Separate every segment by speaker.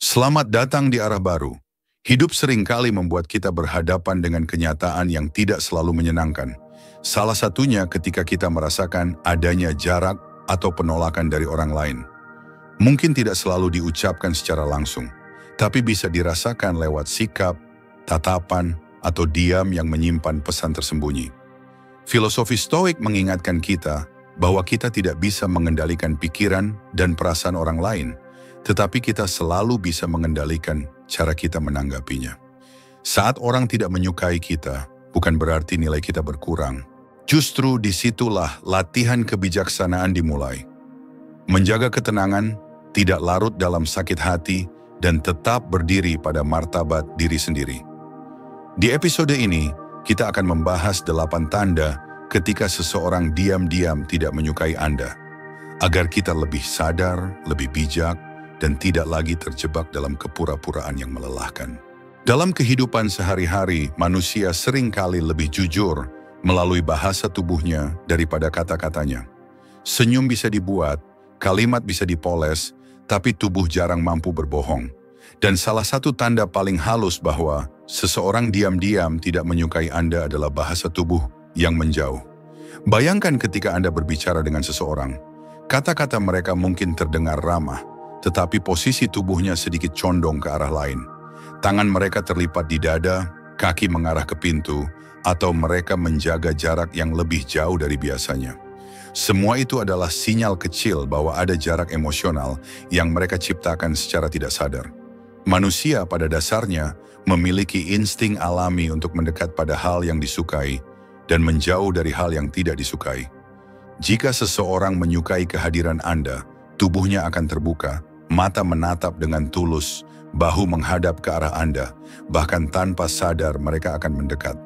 Speaker 1: Selamat datang di arah baru. Hidup seringkali membuat kita berhadapan dengan kenyataan yang tidak selalu menyenangkan. Salah satunya ketika kita merasakan adanya jarak atau penolakan dari orang lain. Mungkin tidak selalu diucapkan secara langsung, tapi bisa dirasakan lewat sikap, tatapan, atau diam yang menyimpan pesan tersembunyi. Filosofi Stoik mengingatkan kita bahwa kita tidak bisa mengendalikan pikiran dan perasaan orang lain, tetapi kita selalu bisa mengendalikan cara kita menanggapinya. Saat orang tidak menyukai kita, bukan berarti nilai kita berkurang. Justru disitulah latihan kebijaksanaan dimulai. Menjaga ketenangan, tidak larut dalam sakit hati, dan tetap berdiri pada martabat diri sendiri. Di episode ini, kita akan membahas 8 tanda ketika seseorang diam-diam tidak menyukai Anda, agar kita lebih sadar, lebih bijak, dan tidak lagi terjebak dalam kepura-puraan yang melelahkan. Dalam kehidupan sehari-hari, manusia seringkali lebih jujur melalui bahasa tubuhnya daripada kata-katanya. Senyum bisa dibuat, kalimat bisa dipoles, tapi tubuh jarang mampu berbohong. Dan salah satu tanda paling halus bahwa seseorang diam-diam tidak menyukai Anda adalah bahasa tubuh yang menjauh. Bayangkan ketika Anda berbicara dengan seseorang, kata-kata mereka mungkin terdengar ramah, tetapi posisi tubuhnya sedikit condong ke arah lain. Tangan mereka terlipat di dada, kaki mengarah ke pintu, atau mereka menjaga jarak yang lebih jauh dari biasanya. Semua itu adalah sinyal kecil bahwa ada jarak emosional yang mereka ciptakan secara tidak sadar. Manusia pada dasarnya memiliki insting alami untuk mendekat pada hal yang disukai dan menjauh dari hal yang tidak disukai. Jika seseorang menyukai kehadiran Anda, tubuhnya akan terbuka, mata menatap dengan tulus, bahu menghadap ke arah Anda, bahkan tanpa sadar mereka akan mendekat.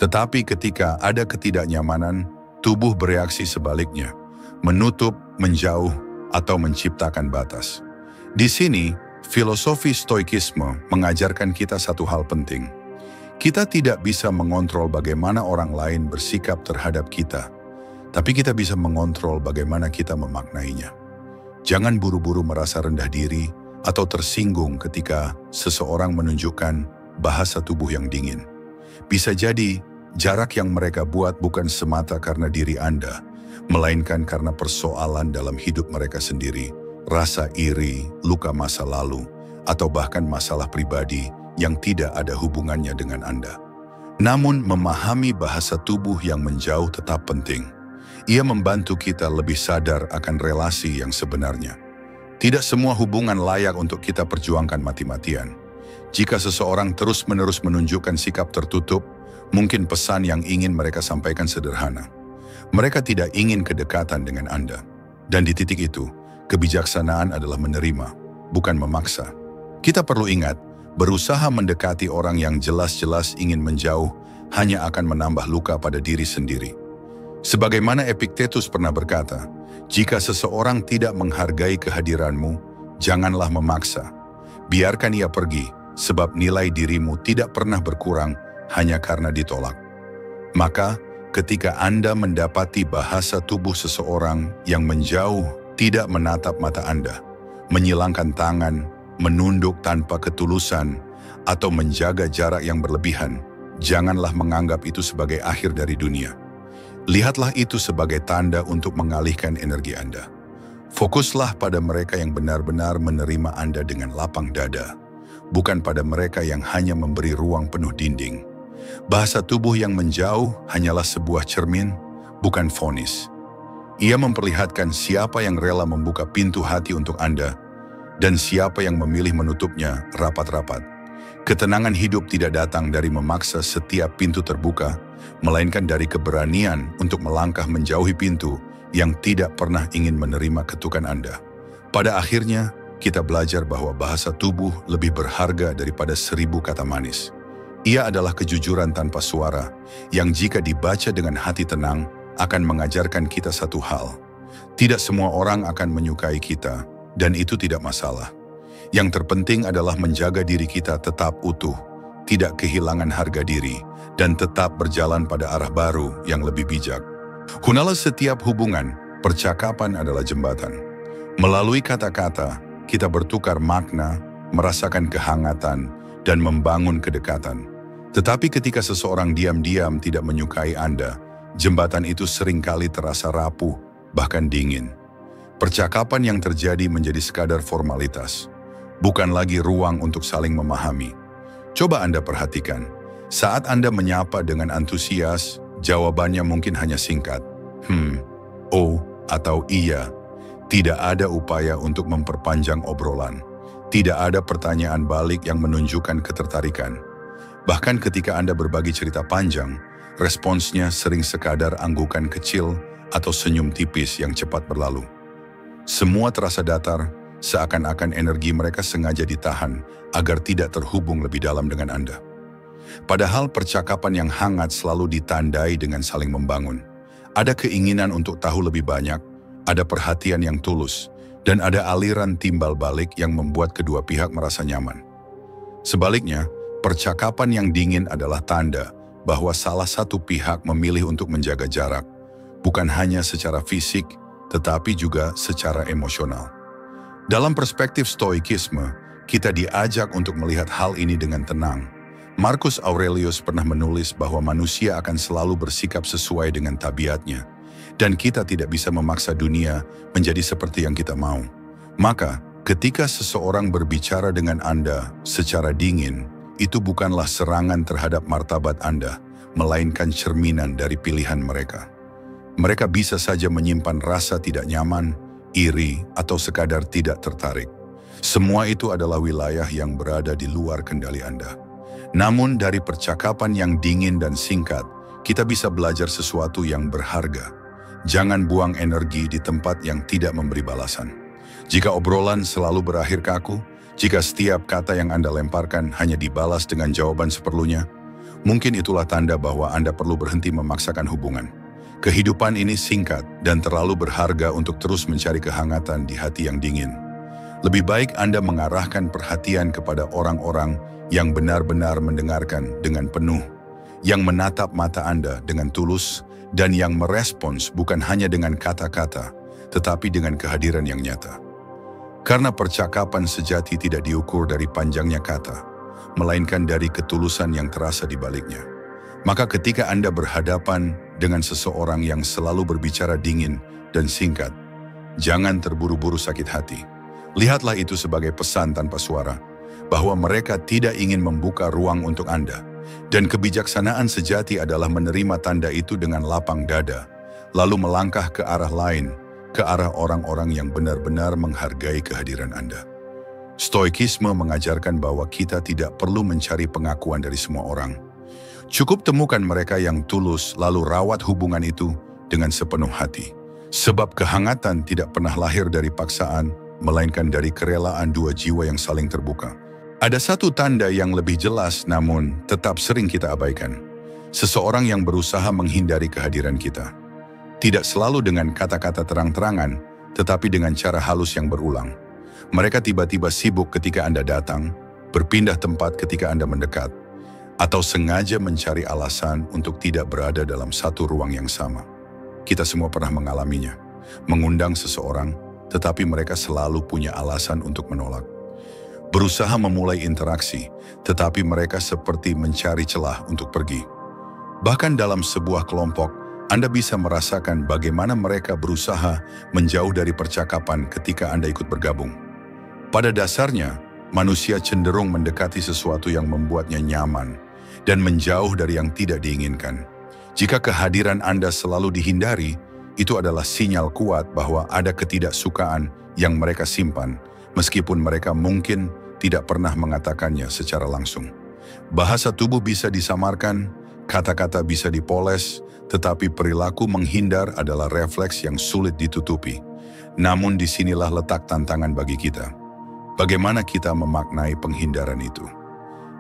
Speaker 1: Tetapi ketika ada ketidaknyamanan, tubuh bereaksi sebaliknya, menutup, menjauh, atau menciptakan batas. Di sini, filosofi Stoikisme mengajarkan kita satu hal penting. Kita tidak bisa mengontrol bagaimana orang lain bersikap terhadap kita, tapi kita bisa mengontrol bagaimana kita memaknainya. Jangan buru-buru merasa rendah diri atau tersinggung ketika seseorang menunjukkan bahasa tubuh yang dingin. Bisa jadi jarak yang mereka buat bukan semata karena diri Anda, melainkan karena persoalan dalam hidup mereka sendiri, rasa iri, luka masa lalu, atau bahkan masalah pribadi yang tidak ada hubungannya dengan Anda. Namun memahami bahasa tubuh yang menjauh tetap penting. Ia membantu kita lebih sadar akan relasi yang sebenarnya. Tidak semua hubungan layak untuk kita perjuangkan mati-matian. Jika seseorang terus-menerus menunjukkan sikap tertutup, mungkin pesan yang ingin mereka sampaikan sederhana. Mereka tidak ingin kedekatan dengan Anda. Dan di titik itu, kebijaksanaan adalah menerima, bukan memaksa. Kita perlu ingat, berusaha mendekati orang yang jelas-jelas ingin menjauh hanya akan menambah luka pada diri sendiri. Sebagaimana Epictetus pernah berkata, jika seseorang tidak menghargai kehadiranmu, janganlah memaksa. Biarkan ia pergi, sebab nilai dirimu tidak pernah berkurang hanya karena ditolak. Maka, ketika Anda mendapati bahasa tubuh seseorang yang menjauh, tidak menatap mata Anda, menyilangkan tangan, menunduk tanpa ketulusan, atau menjaga jarak yang berlebihan, janganlah menganggap itu sebagai akhir dari dunia. Lihatlah itu sebagai tanda untuk mengalihkan energi Anda. Fokuslah pada mereka yang benar-benar menerima Anda dengan lapang dada, bukan pada mereka yang hanya memberi ruang penuh dinding. Bahasa tubuh yang menjauh hanyalah sebuah cermin, bukan vonis. Ia memperlihatkan siapa yang rela membuka pintu hati untuk Anda dan siapa yang memilih menutupnya rapat-rapat. Ketenangan hidup tidak datang dari memaksa setiap pintu terbuka, melainkan dari keberanian untuk melangkah menjauhi pintu yang tidak pernah ingin menerima ketukan Anda. Pada akhirnya, kita belajar bahwa bahasa tubuh lebih berharga daripada 1000 kata manis. Ia adalah kejujuran tanpa suara, yang jika dibaca dengan hati tenang, akan mengajarkan kita satu hal. Tidak semua orang akan menyukai kita, dan itu tidak masalah. Yang terpenting adalah menjaga diri kita tetap utuh, tidak kehilangan harga diri, dan tetap berjalan pada arah baru yang lebih bijak. Hunalah setiap hubungan, percakapan adalah jembatan. Melalui kata-kata, kita bertukar makna, merasakan kehangatan, dan membangun kedekatan. Tetapi ketika seseorang diam-diam tidak menyukai Anda, jembatan itu seringkali terasa rapuh, bahkan dingin. Percakapan yang terjadi menjadi sekadar formalitas, bukan lagi ruang untuk saling memahami. Coba Anda perhatikan, saat Anda menyapa dengan antusias, jawabannya mungkin hanya singkat, oh, atau iya. Tidak ada upaya untuk memperpanjang obrolan. Tidak ada pertanyaan balik yang menunjukkan ketertarikan. Bahkan ketika Anda berbagi cerita panjang, responsnya sering sekadar anggukan kecil atau senyum tipis yang cepat berlalu. Semua terasa datar, seakan-akan energi mereka sengaja ditahan agar tidak terhubung lebih dalam dengan Anda. Padahal percakapan yang hangat selalu ditandai dengan saling membangun. Ada keinginan untuk tahu lebih banyak, ada perhatian yang tulus, dan ada aliran timbal balik yang membuat kedua pihak merasa nyaman. Sebaliknya, percakapan yang dingin adalah tanda bahwa salah satu pihak memilih untuk menjaga jarak, bukan hanya secara fisik, tetapi juga secara emosional. Dalam perspektif Stoikisme, kita diajak untuk melihat hal ini dengan tenang. Marcus Aurelius pernah menulis bahwa manusia akan selalu bersikap sesuai dengan tabiatnya, dan kita tidak bisa memaksa dunia menjadi seperti yang kita mau. Maka, ketika seseorang berbicara dengan Anda secara dingin, itu bukanlah serangan terhadap martabat Anda, melainkan cerminan dari pilihan mereka. Mereka bisa saja menyimpan rasa tidak nyaman, iri, atau sekadar tidak tertarik. Semua itu adalah wilayah yang berada di luar kendali Anda. Namun dari percakapan yang dingin dan singkat, kita bisa belajar sesuatu yang berharga. Jangan buang energi di tempat yang tidak memberi balasan. Jika obrolan selalu berakhir kaku, jika setiap kata yang Anda lemparkan hanya dibalas dengan jawaban seperlunya, mungkin itulah tanda bahwa Anda perlu berhenti memaksakan hubungan. Kehidupan ini singkat dan terlalu berharga untuk terus mencari kehangatan di hati yang dingin. Lebih baik Anda mengarahkan perhatian kepada orang-orang yang benar-benar mendengarkan dengan penuh, yang menatap mata Anda dengan tulus, dan yang merespons bukan hanya dengan kata-kata, tetapi dengan kehadiran yang nyata. Karena percakapan sejati tidak diukur dari panjangnya kata, melainkan dari ketulusan yang terasa di baliknya. Maka ketika Anda berhadapan dengan seseorang yang selalu berbicara dingin dan singkat, jangan terburu-buru sakit hati. Lihatlah itu sebagai pesan tanpa suara, bahwa mereka tidak ingin membuka ruang untuk Anda. Dan kebijaksanaan sejati adalah menerima tanda itu dengan lapang dada, lalu melangkah ke arah lain, ke arah orang-orang yang benar-benar menghargai kehadiran Anda. Stoikisme mengajarkan bahwa kita tidak perlu mencari pengakuan dari semua orang. Cukup temukan mereka yang tulus, lalu rawat hubungan itu dengan sepenuh hati. Sebab kehangatan tidak pernah lahir dari paksaan, melainkan dari kerelaan dua jiwa yang saling terbuka. Ada satu tanda yang lebih jelas namun tetap sering kita abaikan. Seseorang yang berusaha menghindari kehadiran kita. Tidak selalu dengan kata-kata terang-terangan, tetapi dengan cara halus yang berulang. Mereka tiba-tiba sibuk ketika Anda datang, berpindah tempat ketika Anda mendekat, atau sengaja mencari alasan untuk tidak berada dalam satu ruang yang sama. Kita semua pernah mengalaminya. Mengundang seseorang, tetapi mereka selalu punya alasan untuk menolak. Berusaha memulai interaksi, tetapi mereka seperti mencari celah untuk pergi. Bahkan dalam sebuah kelompok, Anda bisa merasakan bagaimana mereka berusaha menjauh dari percakapan ketika Anda ikut bergabung. Pada dasarnya, manusia cenderung mendekati sesuatu yang membuatnya nyaman dan menjauh dari yang tidak diinginkan. Jika kehadiran Anda selalu dihindari, itu adalah sinyal kuat bahwa ada ketidaksukaan yang mereka simpan, meskipun mereka mungkin tidak pernah mengatakannya secara langsung. Bahasa tubuh bisa disamarkan, kata-kata bisa dipoles, tetapi perilaku menghindar adalah refleks yang sulit ditutupi. Namun disinilah letak tantangan bagi kita. Bagaimana kita memaknai penghindaran itu?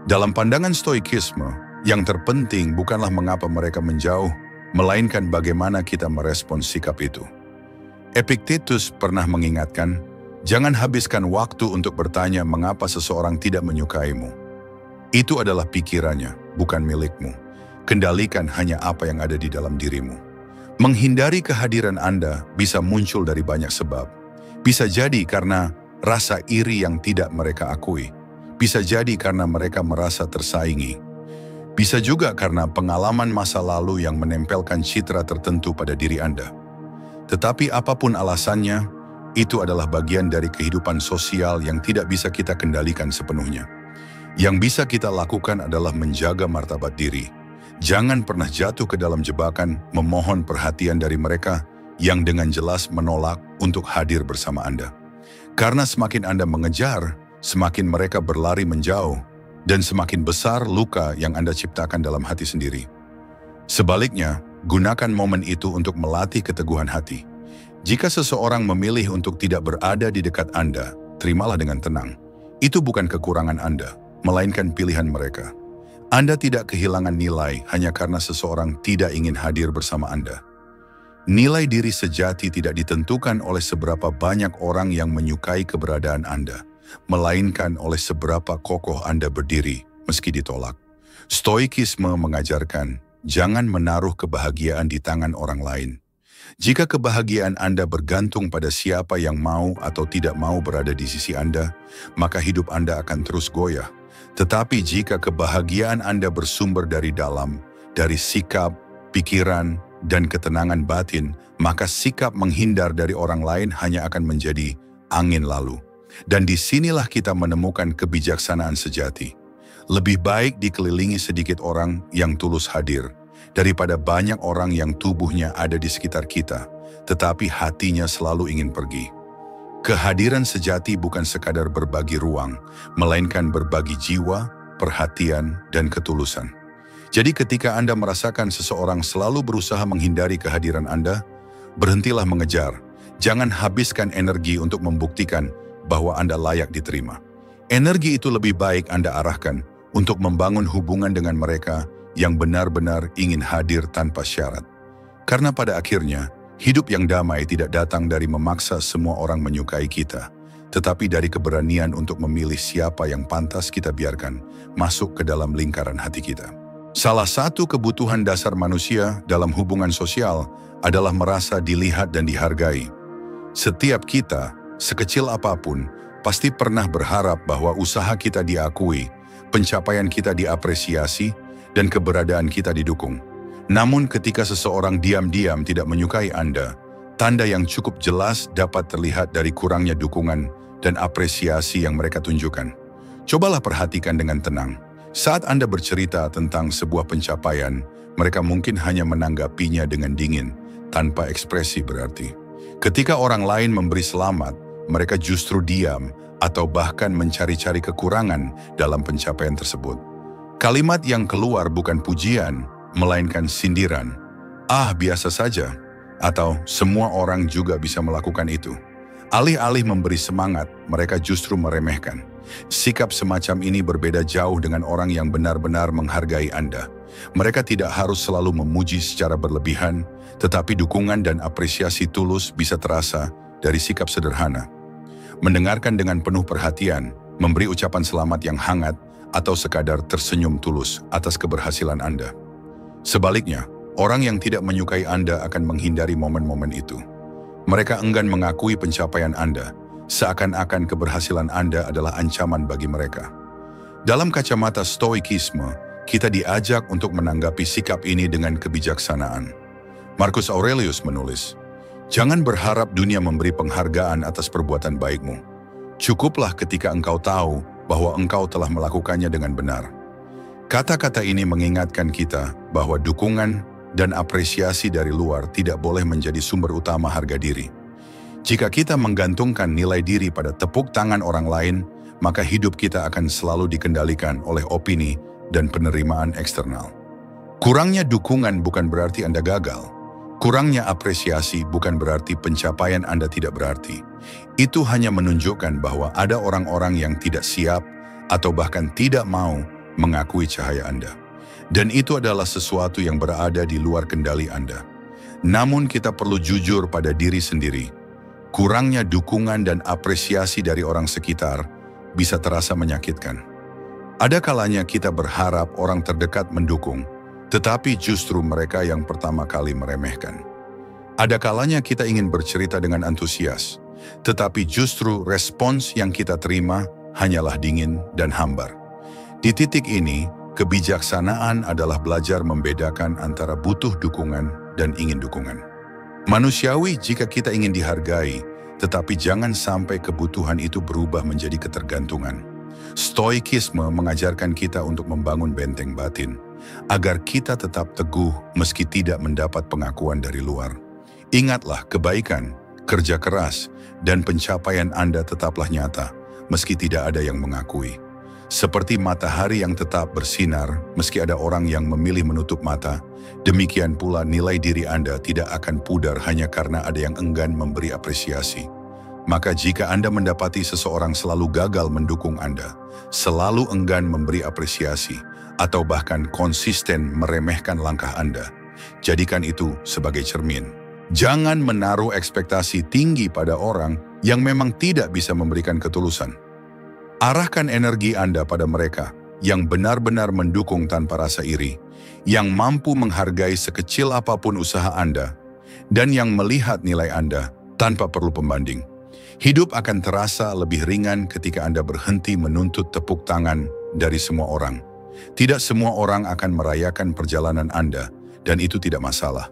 Speaker 1: Dalam pandangan Stoikisme, yang terpenting bukanlah mengapa mereka menjauh, melainkan bagaimana kita merespons sikap itu. Epictetus pernah mengingatkan, jangan habiskan waktu untuk bertanya mengapa seseorang tidak menyukaimu. Itu adalah pikirannya, bukan milikmu. Kendalikan hanya apa yang ada di dalam dirimu. Menghindari kehadiran Anda bisa muncul dari banyak sebab. Bisa jadi karena rasa iri yang tidak mereka akui, Bisa jadi karena mereka merasa tersaingi. Bisa juga karena pengalaman masa lalu yang menempelkan citra tertentu pada diri Anda. Tetapi apapun alasannya, itu adalah bagian dari kehidupan sosial yang tidak bisa kita kendalikan sepenuhnya. Yang bisa kita lakukan adalah menjaga martabat diri. Jangan pernah jatuh ke dalam jebakan memohon perhatian dari mereka yang dengan jelas menolak untuk hadir bersama Anda. Karena semakin Anda mengejar, semakin mereka berlari menjauh, dan semakin besar luka yang Anda ciptakan dalam hati sendiri. Sebaliknya, gunakan momen itu untuk melatih keteguhan hati. Jika seseorang memilih untuk tidak berada di dekat Anda, terimalah dengan tenang. Itu bukan kekurangan Anda, melainkan pilihan mereka. Anda tidak kehilangan nilai hanya karena seseorang tidak ingin hadir bersama Anda. Nilai diri sejati tidak ditentukan oleh seberapa banyak orang yang menyukai keberadaan Anda, melainkan oleh seberapa kokoh Anda berdiri meski ditolak. Stoikisme mengajarkan, jangan menaruh kebahagiaan di tangan orang lain. Jika kebahagiaan Anda bergantung pada siapa yang mau atau tidak mau berada di sisi Anda, maka hidup Anda akan terus goyah. Tetapi jika kebahagiaan Anda bersumber dari dalam, dari sikap, pikiran, dan ketenangan batin, maka sikap menghindar dari orang lain hanya akan menjadi angin lalu. Dan disinilah kita menemukan kebijaksanaan sejati. Lebih baik dikelilingi sedikit orang yang tulus hadir, daripada banyak orang yang tubuhnya ada di sekitar kita, tetapi hatinya selalu ingin pergi. Kehadiran sejati bukan sekadar berbagi ruang, melainkan berbagi jiwa, perhatian, dan ketulusan. Jadi ketika Anda merasakan seseorang selalu berusaha menghindari kehadiran Anda, berhentilah mengejar. Jangan habiskan energi untuk membuktikan bahwa Anda layak diterima. Energi itu lebih baik Anda arahkan untuk membangun hubungan dengan mereka yang benar-benar ingin hadir tanpa syarat. Karena pada akhirnya, hidup yang damai tidak datang dari memaksa semua orang menyukai kita, tetapi dari keberanian untuk memilih siapa yang pantas kita biarkan masuk ke dalam lingkaran hati kita. Salah satu kebutuhan dasar manusia dalam hubungan sosial adalah merasa dilihat dan dihargai. Setiap kita, sekecil apapun, pasti pernah berharap bahwa usaha kita diakui, pencapaian kita diapresiasi, dan keberadaan kita didukung. Namun ketika seseorang diam-diam tidak menyukai Anda, tanda yang cukup jelas dapat terlihat dari kurangnya dukungan dan apresiasi yang mereka tunjukkan. Cobalah perhatikan dengan tenang. Saat Anda bercerita tentang sebuah pencapaian, mereka mungkin hanya menanggapinya dengan dingin, tanpa ekspresi berarti. Ketika orang lain memberi selamat, mereka justru diam atau bahkan mencari-cari kekurangan dalam pencapaian tersebut. Kalimat yang keluar bukan pujian, melainkan sindiran. Ah, biasa saja. Atau semua orang juga bisa melakukan itu. Alih-alih memberi semangat, mereka justru meremehkan. Sikap semacam ini berbeda jauh dengan orang yang benar-benar menghargai Anda. Mereka tidak harus selalu memuji secara berlebihan, tetapi dukungan dan apresiasi tulus bisa terasa dari sikap sederhana. Mendengarkan dengan penuh perhatian, memberi ucapan selamat yang hangat, atau sekadar tersenyum tulus atas keberhasilan Anda. Sebaliknya, orang yang tidak menyukai Anda akan menghindari momen-momen itu. Mereka enggan mengakui pencapaian Anda, seakan-akan keberhasilan Anda adalah ancaman bagi mereka. Dalam kacamata Stoikisme, kita diajak untuk menanggapi sikap ini dengan kebijaksanaan. Marcus Aurelius menulis, "Jangan berharap dunia memberi penghargaan atas perbuatan baikmu. Cukuplah ketika engkau tahu bahwa engkau telah melakukannya dengan benar." Kata-kata ini mengingatkan kita bahwa dukungan dan apresiasi dari luar tidak boleh menjadi sumber utama harga diri. Jika kita menggantungkan nilai diri pada tepuk tangan orang lain, maka hidup kita akan selalu dikendalikan oleh opini dan penerimaan eksternal. Kurangnya dukungan bukan berarti Anda gagal. Kurangnya apresiasi bukan berarti pencapaian Anda tidak berarti. Itu hanya menunjukkan bahwa ada orang-orang yang tidak siap atau bahkan tidak mau mengakui cahaya Anda. Dan itu adalah sesuatu yang berada di luar kendali Anda. Namun kita perlu jujur pada diri sendiri. Kurangnya dukungan dan apresiasi dari orang sekitar bisa terasa menyakitkan. Ada kalanya kita berharap orang terdekat mendukung, tetapi justru mereka yang pertama kali meremehkan. Ada kalanya kita ingin bercerita dengan antusias, tetapi justru respons yang kita terima hanyalah dingin dan hambar. Di titik ini, kebijaksanaan adalah belajar membedakan antara butuh dukungan dan ingin dukungan. Manusiawi jika kita ingin dihargai, tetapi jangan sampai kebutuhan itu berubah menjadi ketergantungan. Stoikisme mengajarkan kita untuk membangun benteng batin, agar kita tetap teguh meski tidak mendapat pengakuan dari luar. Ingatlah, kebaikan, kerja keras, dan pencapaian Anda tetaplah nyata, meski tidak ada yang mengakui. Seperti matahari yang tetap bersinar, meski ada orang yang memilih menutup mata, demikian pula nilai diri Anda tidak akan pudar hanya karena ada yang enggan memberi apresiasi. Maka jika Anda mendapati seseorang selalu gagal mendukung Anda, selalu enggan memberi apresiasi, atau bahkan konsisten meremehkan langkah Anda, jadikan itu sebagai cermin. Jangan menaruh ekspektasi tinggi pada orang yang memang tidak bisa memberikan ketulusan. Arahkan energi Anda pada mereka yang benar-benar mendukung tanpa rasa iri, yang mampu menghargai sekecil apapun usaha Anda, dan yang melihat nilai Anda tanpa perlu pembanding. Hidup akan terasa lebih ringan ketika Anda berhenti menuntut tepuk tangan dari semua orang. Tidak semua orang akan merayakan perjalanan Anda, dan itu tidak masalah.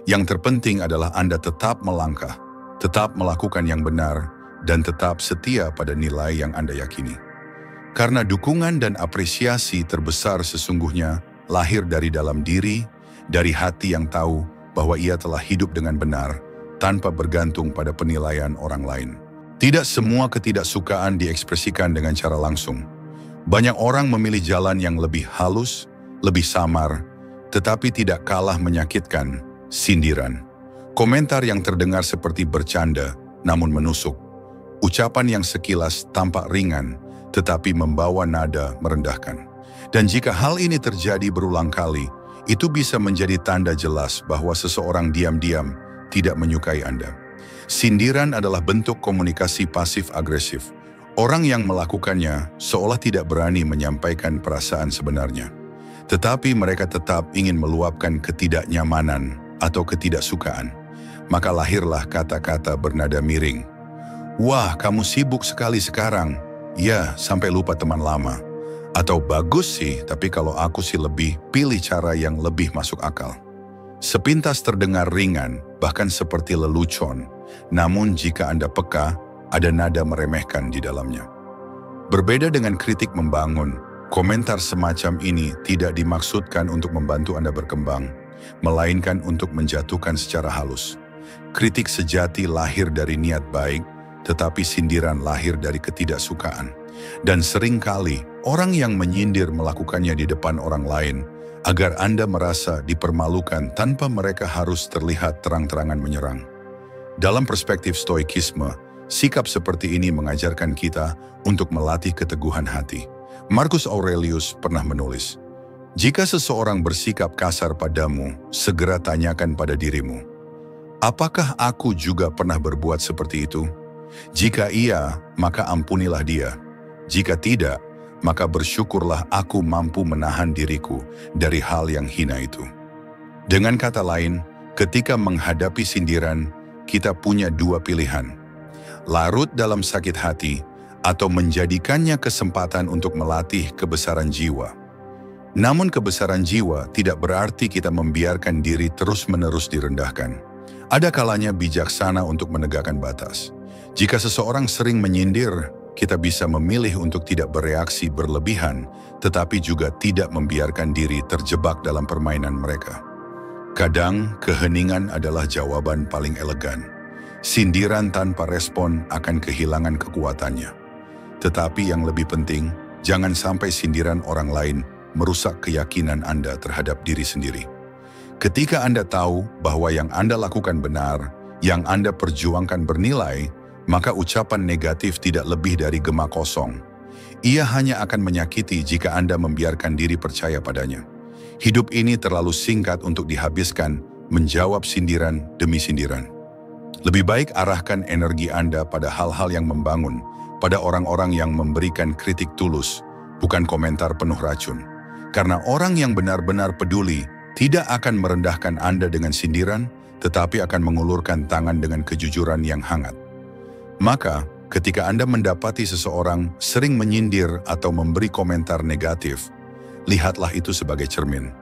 Speaker 1: Yang terpenting adalah Anda tetap melangkah, tetap melakukan yang benar, dan tetap setia pada nilai yang Anda yakini. Karena dukungan dan apresiasi terbesar sesungguhnya lahir dari dalam diri, dari hati yang tahu bahwa ia telah hidup dengan benar, tanpa bergantung pada penilaian orang lain. Tidak semua ketidaksukaan diekspresikan dengan cara langsung. Banyak orang memilih jalan yang lebih halus, lebih samar, tetapi tidak kalah menyakitkan, sindiran. Komentar yang terdengar seperti bercanda, namun menusuk. Ucapan yang sekilas tampak ringan, tetapi membawa nada merendahkan. Dan jika hal ini terjadi berulang kali, itu bisa menjadi tanda jelas bahwa seseorang diam-diam tidak menyukai Anda. Sindiran adalah bentuk komunikasi pasif-agresif. Orang yang melakukannya seolah tidak berani menyampaikan perasaan sebenarnya. Tetapi mereka tetap ingin meluapkan ketidaknyamanan atau ketidaksukaan. Maka lahirlah kata-kata bernada miring. Wah, kamu sibuk sekali sekarang. Ya, sampai lupa teman lama. Atau bagus sih, tapi kalau aku sih lebih pilih cara yang lebih masuk akal. Sepintas terdengar ringan, bahkan seperti lelucon. Namun jika Anda peka, ada nada meremehkan di dalamnya. Berbeda dengan kritik membangun, komentar semacam ini tidak dimaksudkan untuk membantu Anda berkembang, melainkan untuk menjatuhkan secara halus. Kritik sejati lahir dari niat baik, tetapi sindiran lahir dari ketidaksukaan. Dan seringkali, orang yang menyindir melakukannya di depan orang lain, agar Anda merasa dipermalukan tanpa mereka harus terlihat terang-terangan menyerang. Dalam perspektif stoikisme, sikap seperti ini mengajarkan kita untuk melatih keteguhan hati. Marcus Aurelius pernah menulis, "Jika seseorang bersikap kasar padamu, segera tanyakan pada dirimu, apakah aku juga pernah berbuat seperti itu? Jika iya, maka ampunilah dia. Jika tidak, maka bersyukurlah aku mampu menahan diriku dari hal yang hina itu." Dengan kata lain, ketika menghadapi sindiran, kita punya dua pilihan. Larut dalam sakit hati, atau menjadikannya kesempatan untuk melatih kebesaran jiwa. Namun kebesaran jiwa tidak berarti kita membiarkan diri terus-menerus direndahkan. Ada kalanya bijaksana untuk menegakkan batas. Jika seseorang sering menyindir, kita bisa memilih untuk tidak bereaksi berlebihan, tetapi juga tidak membiarkan diri terjebak dalam permainan mereka. Kadang, keheningan adalah jawaban paling elegan. Sindiran tanpa respon akan kehilangan kekuatannya. Tetapi yang lebih penting, jangan sampai sindiran orang lain merusak keyakinan Anda terhadap diri sendiri. Ketika Anda tahu bahwa yang Anda lakukan benar, yang Anda perjuangkan bernilai, maka ucapan negatif tidak lebih dari gema kosong. Ia hanya akan menyakiti jika Anda membiarkan diri percaya padanya. Hidup ini terlalu singkat untuk dihabiskan menjawab sindiran demi sindiran. Lebih baik arahkan energi Anda pada hal-hal yang membangun, pada orang-orang yang memberikan kritik tulus, bukan komentar penuh racun. Karena orang yang benar-benar peduli tidak akan merendahkan Anda dengan sindiran, tetapi akan mengulurkan tangan dengan kejujuran yang hangat. Maka, ketika Anda mendapati seseorang sering menyindir atau memberi komentar negatif, lihatlah itu sebagai cermin.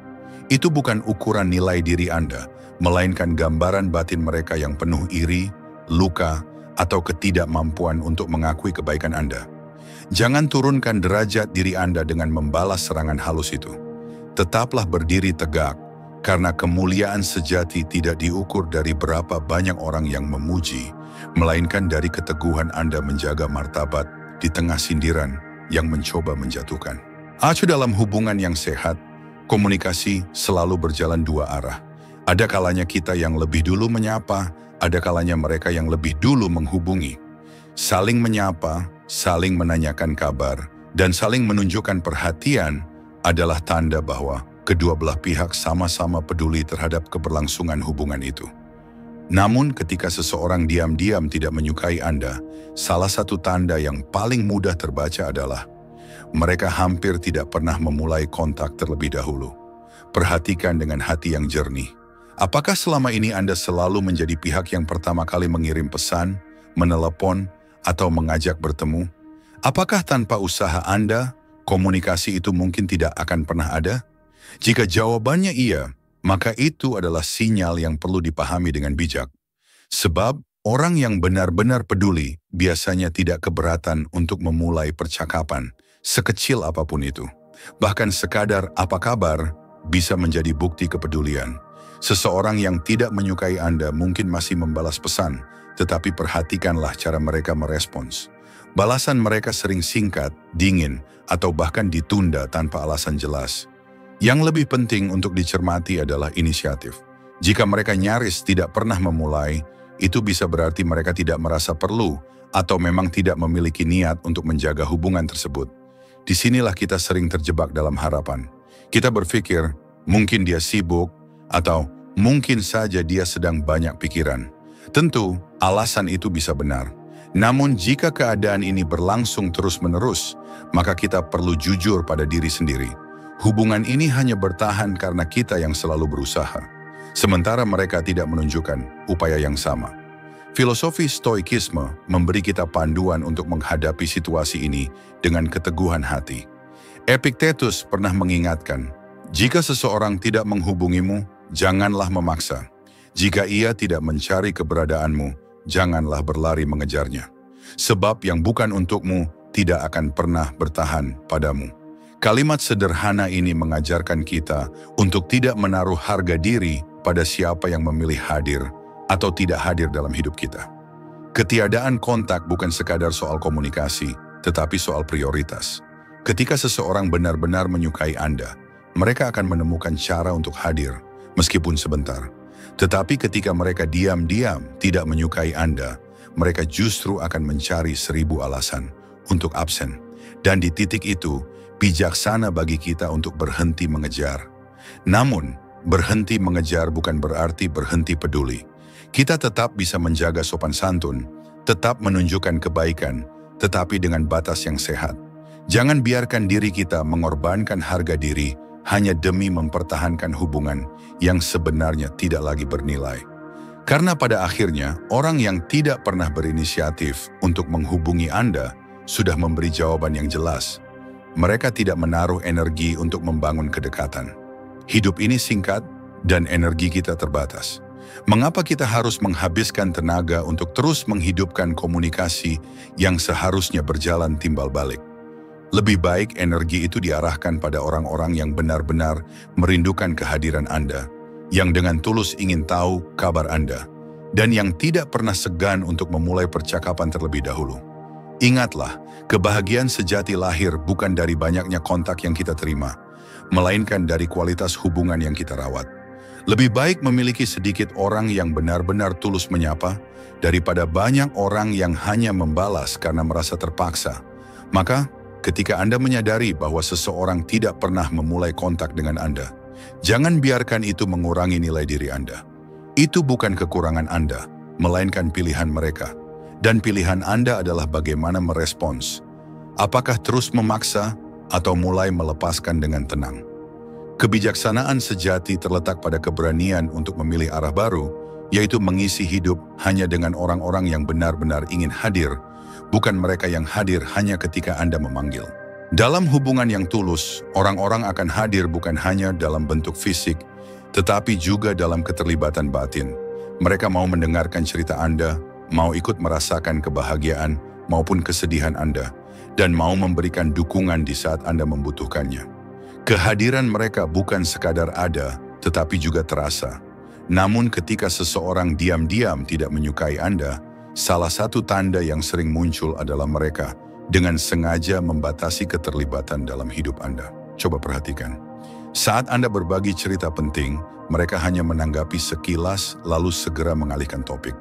Speaker 1: Itu bukan ukuran nilai diri Anda, melainkan gambaran batin mereka yang penuh iri, luka, atau ketidakmampuan untuk mengakui kebaikan Anda. Jangan turunkan derajat diri Anda dengan membalas serangan halus itu. Tetaplah berdiri tegak, karena kemuliaan sejati tidak diukur dari berapa banyak orang yang memuji, melainkan dari keteguhan Anda menjaga martabat di tengah sindiran yang mencoba menjatuhkan. Dalam hubungan yang sehat, komunikasi selalu berjalan dua arah. Ada kalanya kita yang lebih dulu menyapa, ada kalanya mereka yang lebih dulu menghubungi. Saling menyapa, saling menanyakan kabar, dan saling menunjukkan perhatian adalah tanda bahwa kedua belah pihak sama-sama peduli terhadap keberlangsungan hubungan itu. Namun ketika seseorang diam-diam tidak menyukai Anda, salah satu tanda yang paling mudah terbaca adalah mereka hampir tidak pernah memulai kontak terlebih dahulu. Perhatikan dengan hati yang jernih. Apakah selama ini Anda selalu menjadi pihak yang pertama kali mengirim pesan, menelepon, atau mengajak bertemu? Apakah tanpa usaha Anda, komunikasi itu mungkin tidak akan pernah ada? Jika jawabannya iya, maka itu adalah sinyal yang perlu dipahami dengan bijak. Sebab orang yang benar-benar peduli biasanya tidak keberatan untuk memulai percakapan, sekecil apapun itu. Bahkan sekadar apa kabar bisa menjadi bukti kepedulian. Seseorang yang tidak menyukai Anda mungkin masih membalas pesan, tetapi perhatikanlah cara mereka merespons. Balasan mereka sering singkat, dingin, atau bahkan ditunda tanpa alasan jelas. Yang lebih penting untuk dicermati adalah inisiatif. Jika mereka nyaris tidak pernah memulai, itu bisa berarti mereka tidak merasa perlu atau memang tidak memiliki niat untuk menjaga hubungan tersebut. Disinilah kita sering terjebak dalam harapan. Kita berpikir, mungkin dia sibuk, atau mungkin saja dia sedang banyak pikiran. Tentu, alasan itu bisa benar. Namun jika keadaan ini berlangsung terus-menerus, maka kita perlu jujur pada diri sendiri. Hubungan ini hanya bertahan karena kita yang selalu berusaha, sementara mereka tidak menunjukkan upaya yang sama. Filosofi Stoikisme memberi kita panduan untuk menghadapi situasi ini dengan keteguhan hati. Epictetus pernah mengingatkan, jika seseorang tidak menghubungimu, janganlah memaksa. Jika ia tidak mencari keberadaanmu, janganlah berlari mengejarnya. Sebab yang bukan untukmu tidak akan pernah bertahan padamu. Kalimat sederhana ini mengajarkan kita untuk tidak menaruh harga diri pada siapa yang memilih hadir atau tidak hadir dalam hidup kita. Ketiadaan kontak bukan sekadar soal komunikasi, tetapi soal prioritas. Ketika seseorang benar-benar menyukai Anda, mereka akan menemukan cara untuk hadir, meskipun sebentar. Tetapi ketika mereka diam-diam tidak menyukai Anda, mereka justru akan mencari 1000 alasan untuk absen. Dan di titik itu, bijaksana bagi kita untuk berhenti mengejar. Namun, berhenti mengejar bukan berarti berhenti peduli. Kita tetap bisa menjaga sopan santun, tetap menunjukkan kebaikan, tetapi dengan batas yang sehat. Jangan biarkan diri kita mengorbankan harga diri hanya demi mempertahankan hubungan yang sebenarnya tidak lagi bernilai. Karena pada akhirnya, orang yang tidak pernah berinisiatif untuk menghubungi Anda sudah memberi jawaban yang jelas. Mereka tidak menaruh energi untuk membangun kedekatan. Hidup ini singkat dan energi kita terbatas. Mengapa kita harus menghabiskan tenaga untuk terus menghidupkan komunikasi yang seharusnya berjalan timbal balik? Lebih baik energi itu diarahkan pada orang-orang yang benar-benar merindukan kehadiran Anda, yang dengan tulus ingin tahu kabar Anda, dan yang tidak pernah segan untuk memulai percakapan terlebih dahulu. Ingatlah, kebahagiaan sejati lahir bukan dari banyaknya kontak yang kita terima, melainkan dari kualitas hubungan yang kita rawat. Lebih baik memiliki sedikit orang yang benar-benar tulus menyapa, daripada banyak orang yang hanya membalas karena merasa terpaksa. Maka, ketika Anda menyadari bahwa seseorang tidak pernah memulai kontak dengan Anda, jangan biarkan itu mengurangi nilai diri Anda. Itu bukan kekurangan Anda, melainkan pilihan mereka. Dan pilihan Anda adalah bagaimana merespons. Apakah terus memaksa atau mulai melepaskan dengan tenang? Kebijaksanaan sejati terletak pada keberanian untuk memilih arah baru, yaitu mengisi hidup hanya dengan orang-orang yang benar-benar ingin hadir, bukan mereka yang hadir hanya ketika Anda memanggil. Dalam hubungan yang tulus, orang-orang akan hadir bukan hanya dalam bentuk fisik, tetapi juga dalam keterlibatan batin. Mereka mau mendengarkan cerita Anda, mau ikut merasakan kebahagiaan maupun kesedihan Anda, dan mau memberikan dukungan di saat Anda membutuhkannya. Kehadiran mereka bukan sekadar ada, tetapi juga terasa. Namun ketika seseorang diam-diam tidak menyukai Anda, salah satu tanda yang sering muncul adalah mereka dengan sengaja membatasi keterlibatan dalam hidup Anda. Coba perhatikan. Saat Anda berbagi cerita penting, mereka hanya menanggapi sekilas lalu segera mengalihkan topik.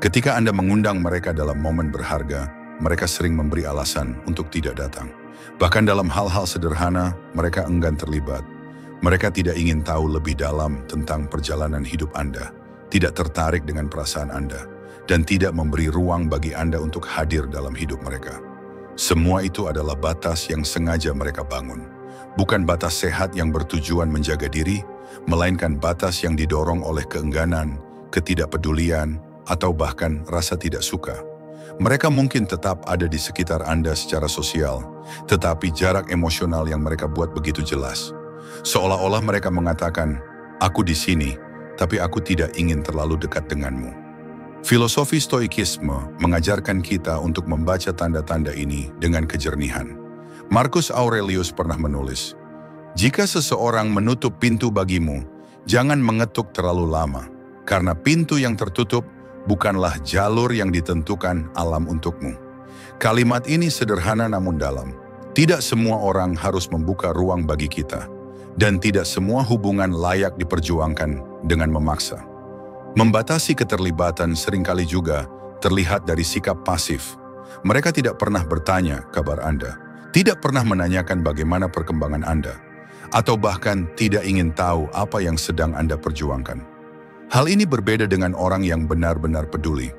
Speaker 1: Ketika Anda mengundang mereka dalam momen berharga, mereka sering memberi alasan untuk tidak datang. Bahkan dalam hal-hal sederhana, mereka enggan terlibat. Mereka tidak ingin tahu lebih dalam tentang perjalanan hidup Anda, tidak tertarik dengan perasaan Anda, dan tidak memberi ruang bagi Anda untuk hadir dalam hidup mereka. Semua itu adalah batas yang sengaja mereka bangun. Bukan batas sehat yang bertujuan menjaga diri, melainkan batas yang didorong oleh keengganan, ketidakpedulian, atau bahkan rasa tidak suka. Mereka mungkin tetap ada di sekitar Anda secara sosial, tetapi jarak emosional yang mereka buat begitu jelas. Seolah-olah mereka mengatakan, "Aku di sini, tapi aku tidak ingin terlalu dekat denganmu." Filosofi Stoikisme mengajarkan kita untuk membaca tanda-tanda ini dengan kejernihan. Marcus Aurelius pernah menulis, "Jika seseorang menutup pintu bagimu, jangan mengetuk terlalu lama, karena pintu yang tertutup bukanlah jalur yang ditentukan alam untukmu." Kalimat ini sederhana namun dalam. Tidak semua orang harus membuka ruang bagi kita, dan tidak semua hubungan layak diperjuangkan dengan memaksa. Membatasi keterlibatan seringkali juga terlihat dari sikap pasif. Mereka tidak pernah bertanya kabar Anda, tidak pernah menanyakan bagaimana perkembangan Anda, atau bahkan tidak ingin tahu apa yang sedang Anda perjuangkan. Hal ini berbeda dengan orang yang benar-benar peduli.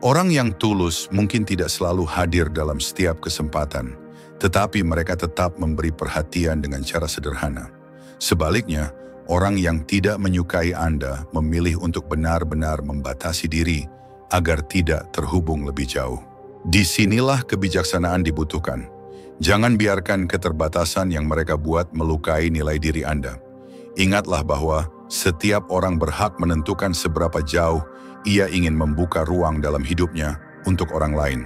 Speaker 1: Orang yang tulus mungkin tidak selalu hadir dalam setiap kesempatan, tetapi mereka tetap memberi perhatian dengan cara sederhana. Sebaliknya, orang yang tidak menyukai Anda memilih untuk benar-benar membatasi diri agar tidak terhubung lebih jauh. Disinilah kebijaksanaan dibutuhkan. Jangan biarkan keterbatasan yang mereka buat melukai nilai diri Anda. Ingatlah bahwa setiap orang berhak menentukan seberapa jauh ia ingin membuka ruang dalam hidupnya untuk orang lain.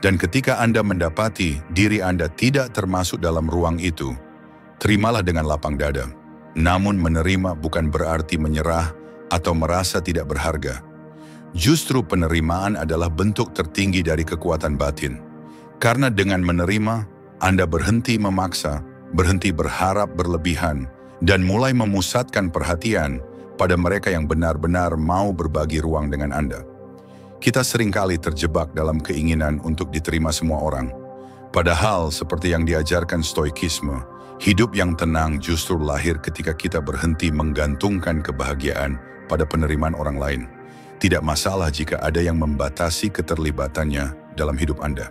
Speaker 1: Dan ketika Anda mendapati diri Anda tidak termasuk dalam ruang itu, terimalah dengan lapang dada. Namun menerima bukan berarti menyerah atau merasa tidak berharga. Justru penerimaan adalah bentuk tertinggi dari kekuatan batin. Karena dengan menerima, Anda berhenti memaksa, berhenti berharap berlebihan, dan mulai memusatkan perhatian pada mereka yang benar-benar mau berbagi ruang dengan Anda. Kita seringkali terjebak dalam keinginan untuk diterima semua orang. Padahal seperti yang diajarkan Stoikisme, hidup yang tenang justru lahir ketika kita berhenti menggantungkan kebahagiaan pada penerimaan orang lain. Tidak masalah jika ada yang membatasi keterlibatannya dalam hidup Anda.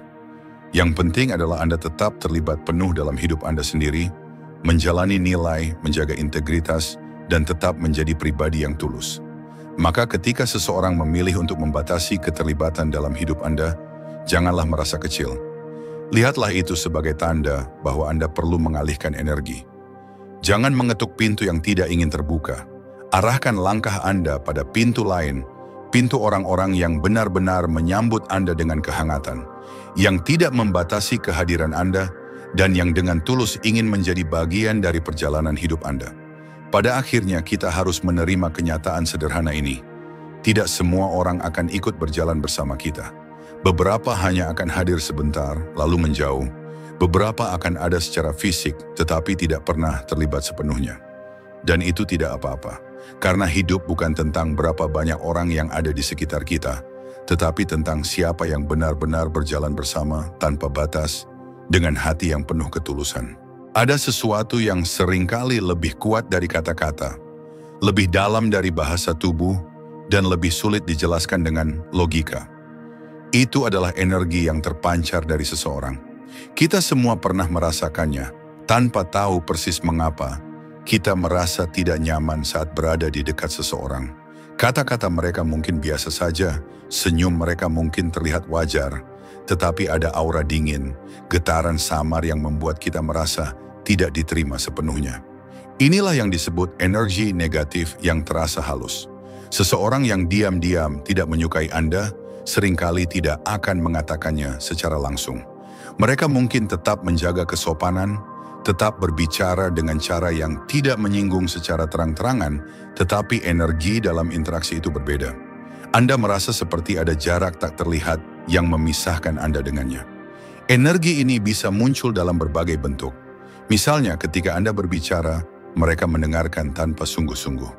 Speaker 1: Yang penting adalah Anda tetap terlibat penuh dalam hidup Anda sendiri, menjalani nilai, menjaga integritas, dan tetap menjadi pribadi yang tulus. Maka ketika seseorang memilih untuk membatasi keterlibatan dalam hidup Anda, janganlah merasa kecil. Lihatlah itu sebagai tanda bahwa Anda perlu mengalihkan energi. Jangan mengetuk pintu yang tidak ingin terbuka. Arahkan langkah Anda pada pintu lain, pintu orang-orang yang benar-benar menyambut Anda dengan kehangatan, yang tidak membatasi kehadiran Anda, dan yang dengan tulus ingin menjadi bagian dari perjalanan hidup Anda. Pada akhirnya kita harus menerima kenyataan sederhana ini. Tidak semua orang akan ikut berjalan bersama kita. Beberapa hanya akan hadir sebentar, lalu menjauh. Beberapa akan ada secara fisik, tetapi tidak pernah terlibat sepenuhnya. Dan itu tidak apa-apa, karena hidup bukan tentang berapa banyak orang yang ada di sekitar kita, tetapi tentang siapa yang benar-benar berjalan bersama tanpa batas, dengan hati yang penuh ketulusan. Ada sesuatu yang seringkali lebih kuat dari kata-kata, lebih dalam dari bahasa tubuh, dan lebih sulit dijelaskan dengan logika. Itu adalah energi yang terpancar dari seseorang. Kita semua pernah merasakannya, tanpa tahu persis mengapa. Kita merasa tidak nyaman saat berada di dekat seseorang. Kata-kata mereka mungkin biasa saja, senyum mereka mungkin terlihat wajar, tetapi ada aura dingin, getaran samar yang membuat kita merasa tidak diterima sepenuhnya. Inilah yang disebut energi negatif yang terasa halus. Seseorang yang diam-diam tidak menyukai Anda, seringkali tidak akan mengatakannya secara langsung. Mereka mungkin tetap menjaga kesopanan, tetap berbicara dengan cara yang tidak menyinggung secara terang-terangan, tetapi energi dalam interaksi itu berbeda. Anda merasa seperti ada jarak tak terlihat yang memisahkan Anda dengannya. Energi ini bisa muncul dalam berbagai bentuk. Misalnya ketika Anda berbicara, mereka mendengarkan tanpa sungguh-sungguh.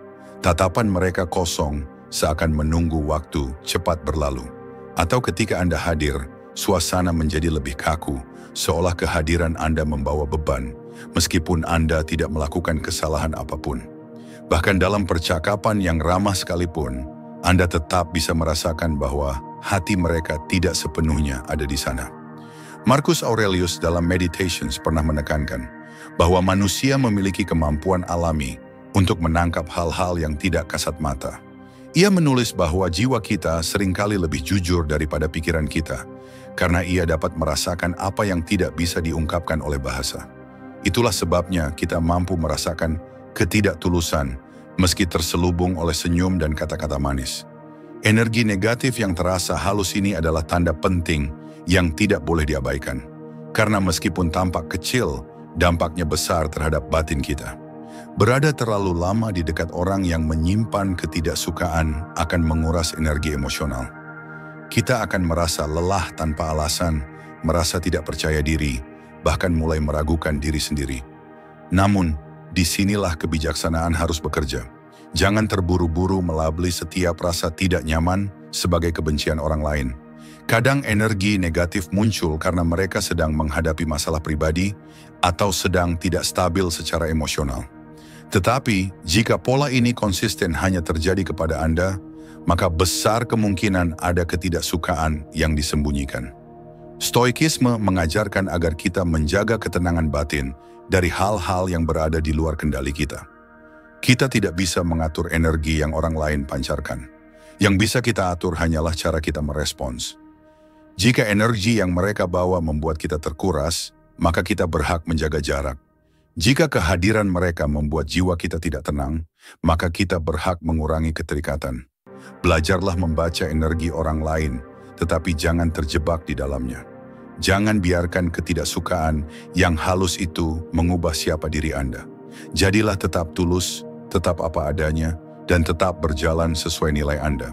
Speaker 1: Tatapan mereka kosong, seakan menunggu waktu cepat berlalu. Atau ketika Anda hadir, suasana menjadi lebih kaku, seolah kehadiran Anda membawa beban, meskipun Anda tidak melakukan kesalahan apapun. Bahkan dalam percakapan yang ramah sekalipun, Anda tetap bisa merasakan bahwa hati mereka tidak sepenuhnya ada di sana. Marcus Aurelius dalam Meditations pernah menekankan bahwa manusia memiliki kemampuan alami untuk menangkap hal-hal yang tidak kasat mata. Ia menulis bahwa jiwa kita seringkali lebih jujur daripada pikiran kita, karena ia dapat merasakan apa yang tidak bisa diungkapkan oleh bahasa. Itulah sebabnya kita mampu merasakan ketidaktulusan, meski terselubung oleh senyum dan kata-kata manis. Energi negatif yang terasa halus ini adalah tanda penting yang tidak boleh diabaikan. Karena meskipun tampak kecil, dampaknya besar terhadap batin kita. Berada terlalu lama di dekat orang yang menyimpan ketidaksukaan akan menguras energi emosional. Kita akan merasa lelah tanpa alasan, merasa tidak percaya diri, bahkan mulai meragukan diri sendiri. Namun, disinilah kebijaksanaan harus bekerja. Jangan terburu-buru melabeli setiap rasa tidak nyaman sebagai kebencian orang lain. Kadang energi negatif muncul karena mereka sedang menghadapi masalah pribadi atau sedang tidak stabil secara emosional. Tetapi, jika pola ini konsisten hanya terjadi kepada Anda, maka besar kemungkinan ada ketidaksukaan yang disembunyikan. Stoikisme mengajarkan agar kita menjaga ketenangan batin dari hal-hal yang berada di luar kendali kita. Kita tidak bisa mengatur energi yang orang lain pancarkan. Yang bisa kita atur hanyalah cara kita merespons. Jika energi yang mereka bawa membuat kita terkuras, maka kita berhak menjaga jarak. Jika kehadiran mereka membuat jiwa kita tidak tenang, maka kita berhak mengurangi keterikatan. Belajarlah membaca energi orang lain, tetapi jangan terjebak di dalamnya. Jangan biarkan ketidaksukaan yang halus itu mengubah siapa diri Anda. Jadilah tetap tulus, tetap apa adanya, dan tetap berjalan sesuai nilai Anda.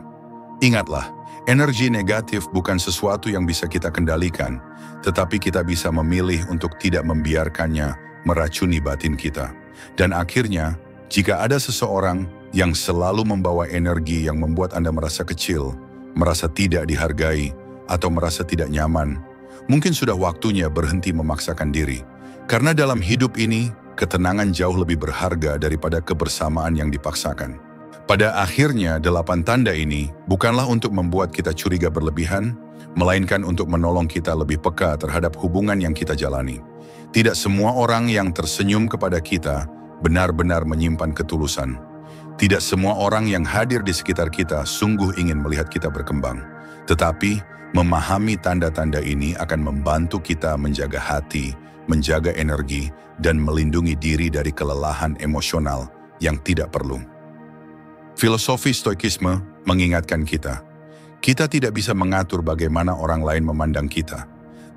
Speaker 1: Ingatlah, energi negatif bukan sesuatu yang bisa kita kendalikan, tetapi kita bisa memilih untuk tidak membiarkannya meracuni batin kita. Dan akhirnya, jika ada seseorang yang selalu membawa energi yang membuat Anda merasa kecil, merasa tidak dihargai, atau merasa tidak nyaman, mungkin sudah waktunya berhenti memaksakan diri. Karena dalam hidup ini, ketenangan jauh lebih berharga daripada kebersamaan yang dipaksakan. Pada akhirnya, 8 tanda ini bukanlah untuk membuat kita curiga berlebihan, melainkan untuk menolong kita lebih peka terhadap hubungan yang kita jalani. Tidak semua orang yang tersenyum kepada kita benar-benar menyimpan ketulusan. Tidak semua orang yang hadir di sekitar kita sungguh ingin melihat kita berkembang. Tetapi, memahami tanda-tanda ini akan membantu kita menjaga hati, menjaga energi, dan melindungi diri dari kelelahan emosional yang tidak perlu. Filosofi Stoikisme mengingatkan kita tidak bisa mengatur bagaimana orang lain memandang kita,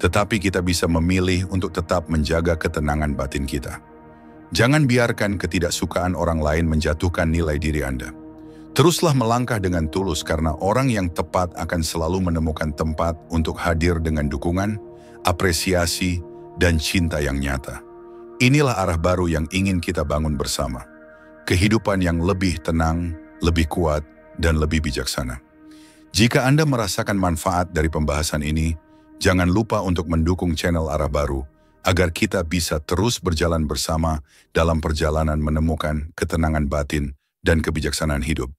Speaker 1: tetapi kita bisa memilih untuk tetap menjaga ketenangan batin kita. Jangan biarkan ketidaksukaan orang lain menjatuhkan nilai diri Anda. Teruslah melangkah dengan tulus karena orang yang tepat akan selalu menemukan tempat untuk hadir dengan dukungan, apresiasi, dan cinta yang nyata. Inilah arah baru yang ingin kita bangun bersama. Kehidupan yang lebih tenang, lebih kuat, dan lebih bijaksana. Jika Anda merasakan manfaat dari pembahasan ini, jangan lupa untuk mendukung channel Arah Baru agar kita bisa terus berjalan bersama dalam perjalanan menemukan ketenangan batin dan kebijaksanaan hidup.